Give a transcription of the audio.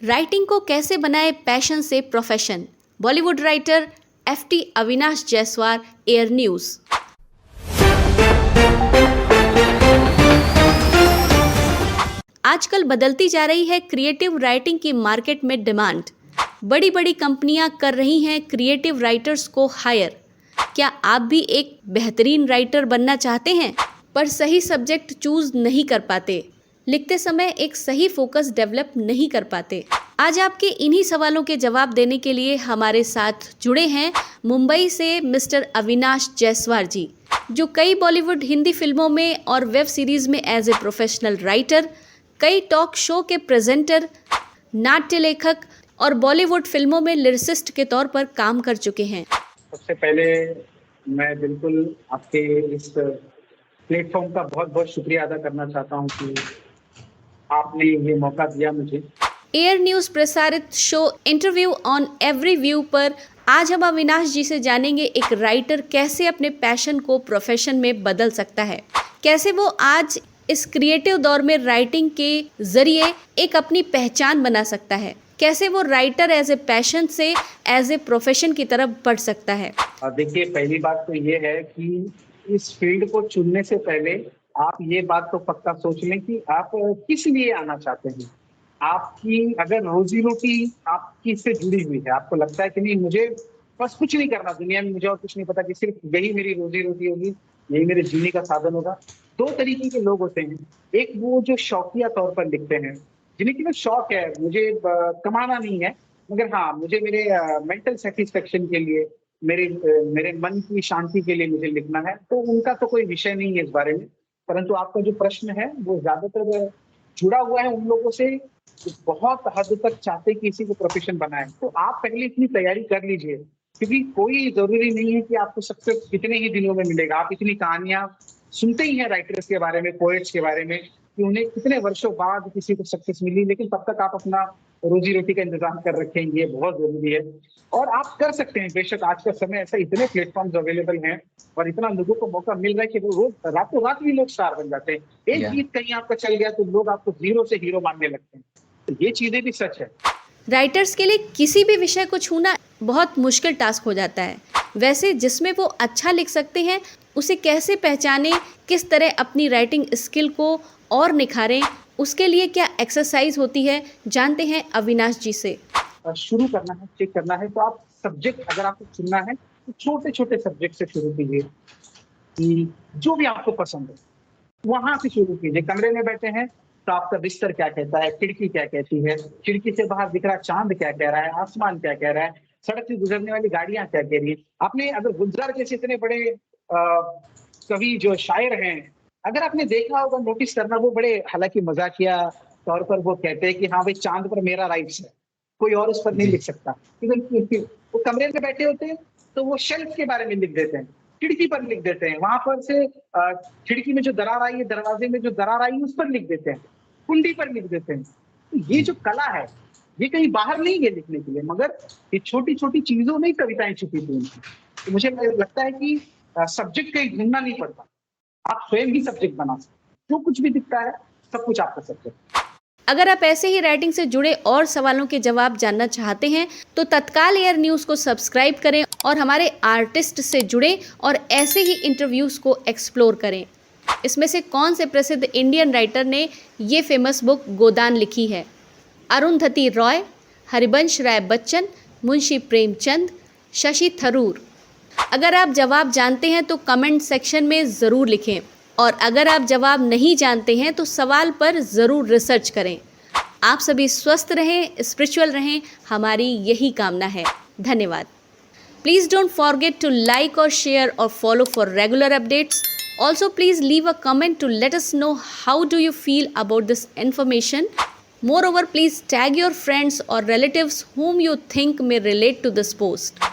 Writing को कैसे बनाए पैशन से profession. Bollywood writer FT Avinash Jaiswal, air news. आजकल बदलती जा रही है क्रिएटिव राइटिंग की मार्केट में डिमांड। बड़ी बड़ी कंपनियां कर रही हैं क्रिएटिव राइटर्स को हायर। क्या आप भी एक बेहतरीन राइटर बनना चाहते हैं पर सही सब्जेक्ट चूज नहीं कर पाते, लिखते समय एक सही फोकस डेवलप नहीं कर पाते? आज आपके इन्हीं सवालों के जवाब देने के लिए हमारे साथ जुड़े हैं मुंबई से मिस्टर अविनाश जायसवाल जी, जो कई बॉलीवुड हिंदी फिल्मों में और वेब सीरीज में एज ए प्रोफेशनल राइटर, कई टॉक शो के प्रेजेंटर, नाट्य लेखक और बॉलीवुड फिल्मों में लिरिसिस्ट के तौर पर काम कर चुके हैं। सबसे पहले मैं बिल्कुल आपके इस प्लेटफॉर्म का बहुत बहुत शुक्रिया अदा करना चाहता हूं कि आपने ये मौका दिया मुझे। एयर न्यूज प्रसारित show interview on every view पर आज हम अविनाश जी से जानेंगे एक राइटर कैसे अपने पैशन को प्रोफेशन में बदल सकता है, कैसे वो आज इस क्रिएटिव दौर में राइटिंग के जरिए एक अपनी पहचान बना सकता है, कैसे वो राइटर एज ए पैशन से एज ए प्रोफेशन की तरफ बढ़ सकता है। देखिए, पहली बात तो ये है कि इस फील्ड को चुनने से पहले आप ये बात तो पक्का सोच लें कि आप किस लिए आना चाहते हैं। आपकी अगर रोजी रोटी आपकी से जुड़ी हुई है, आपको लगता है कि नहीं मुझे बस कुछ नहीं करना दुनिया में, मुझे और कुछ नहीं पता कि सिर्फ यही मेरी रोजी रोटी होगी, यही मेरे जीने का साधन होगा। दो तरीके के लोग होते हैं। एक वो जो शौकिया तौर पर लिखते हैं, जिन्हें की शौक है, मुझे कमाना नहीं है मगर हाँ मुझे मेरे मेंटल सेटिस्फेक्शन के लिए, मेरे मन की शांति के लिए मुझे लिखना है, तो उनका तो कोई विषय नहीं है इस बारे में। परंतु आपका जो प्रश्न है वो ज्यादातर जुड़ा हुआ है उन लोगों से बहुत हद तक चाहते कि इसी को प्रोफेशन बनाए। तो आप पहले इतनी तैयारी कर लीजिए, क्योंकि कोई जरूरी नहीं है कि आपको सक्सेस कितने ही दिनों में मिलेगा। आप इतनी कहानियां सुनते ही हैं राइटर्स के बारे में, पोएट्स के बारे में, कि उन्हें कितने वर्षों बाद किसी को सक्सेस मिली, लेकिन तब तक आप अपना रोजी रोटी का इंतजाम कर रखेंगे, बहुत जरूरी है। और आप कर सकते हैं बेशक, आज का समय ऐसा, इतने प्लेटफॉर्म्स अवेलेबल हैं और इतना लोगों को मौका मिल रहा है कि वो रोज रातों रात भी लोग स्टार बन जाते हैं। एक गीत कहीं आपका चल गया तो लोग आपको जीरो से हीरो मानने लगते हैं। तो ये चीजें भी सच है। राइटर्स के लिए किसी भी विषय को छूना बहुत मुश्किल टास्क हो जाता है। वैसे जिसमें वो अच्छा लिख सकते हैं उसे कैसे पहचानें, किस तरह अपनी राइटिंग स्किल को और निखारें, उसके लिए क्या एक्सरसाइज होती है, जानते हैं अविनाश जी से। शुरू करना है, चेक करना है तो आप सब्जेक्ट अगर आपको चुनना है तो छोटे छोटे सब्जेक्ट से शुरू कीजिए, कि जो भी आपको पसंद है वहां से शुरू कीजिए। कमरे में बैठे हैं तो आपका बिस्तर क्या कहता है, खिड़की क्या कहती है, खिड़की से बाहर दिख रहा चांद क्या कह रहा है, आसमान क्या कह रहा है, सड़क से गुजरने वाली गाड़ियां क्या कह रही है। आपने अगर गुलजार जैसे इतने बड़े कवि जो शायर हैं, अगर आपने देखा होगा, नोटिस करना, वो बड़े हालांकि मजाकिया तौर पर वो कहते हैं कि हाँ भाई चांद पर मेरा राइट्स है, कोई और उस पर नहीं लिख सकता। वो कमरे में बैठे होते हैं तो वो शेल्फ के बारे में लिख देते हैं, खिड़की पर लिख देते हैं, वहां पर से खिड़की में जो दरार आई है, दरवाजे में जो दरार आई है उस पर लिख देते हैं, कुंडी पर लिख देते हैं। तो ये जो कला है ये कहीं बाहर नहीं है लिखने के लिए, मगर ये छोटी छोटी चीजों में ही कविताएं छुपी थी उनकी। तो मुझे लगता है कि सब्जेक्ट कहीं ढूंढना नहीं पड़ता, आप स्वयं ही सब्जेक्ट बना सकते। जो कुछ भी दिखता है सब कुछ आपका सब्जेक्ट। अगर आप ऐसे ही राइटिंग से जुड़े और सवालों के जवाब जानना चाहते हैं तो तत्काल एयर न्यूज़ को सब्सक्राइब करें और हमारे आर्टिस्ट से जुड़ें और ऐसे ही इंटरव्यूज़ को एक्सप्लोर करें। इसमें से कौन से प्रसिद्ध इंडियन राइटर ने ये फेमस बुक गोदान लिखी है? अरुंधति रॉय, हरिवंश राय बच्चन, मुंशी प्रेमचंद, शशि थरूर। अगर आप जवाब जानते हैं तो कमेंट सेक्शन में ज़रूर लिखें और अगर आप जवाब नहीं जानते हैं तो सवाल पर ज़रूर रिसर्च करें। आप सभी स्वस्थ रहें, स्पिरिचुअल रहें, हमारी यही कामना है। धन्यवाद। Please don't forget to like और शेयर और follow for regular updates. Also, please leave a comment to let us know how do you feel about this information. Moreover, please tag your friends or relatives whom you think may relate to this post.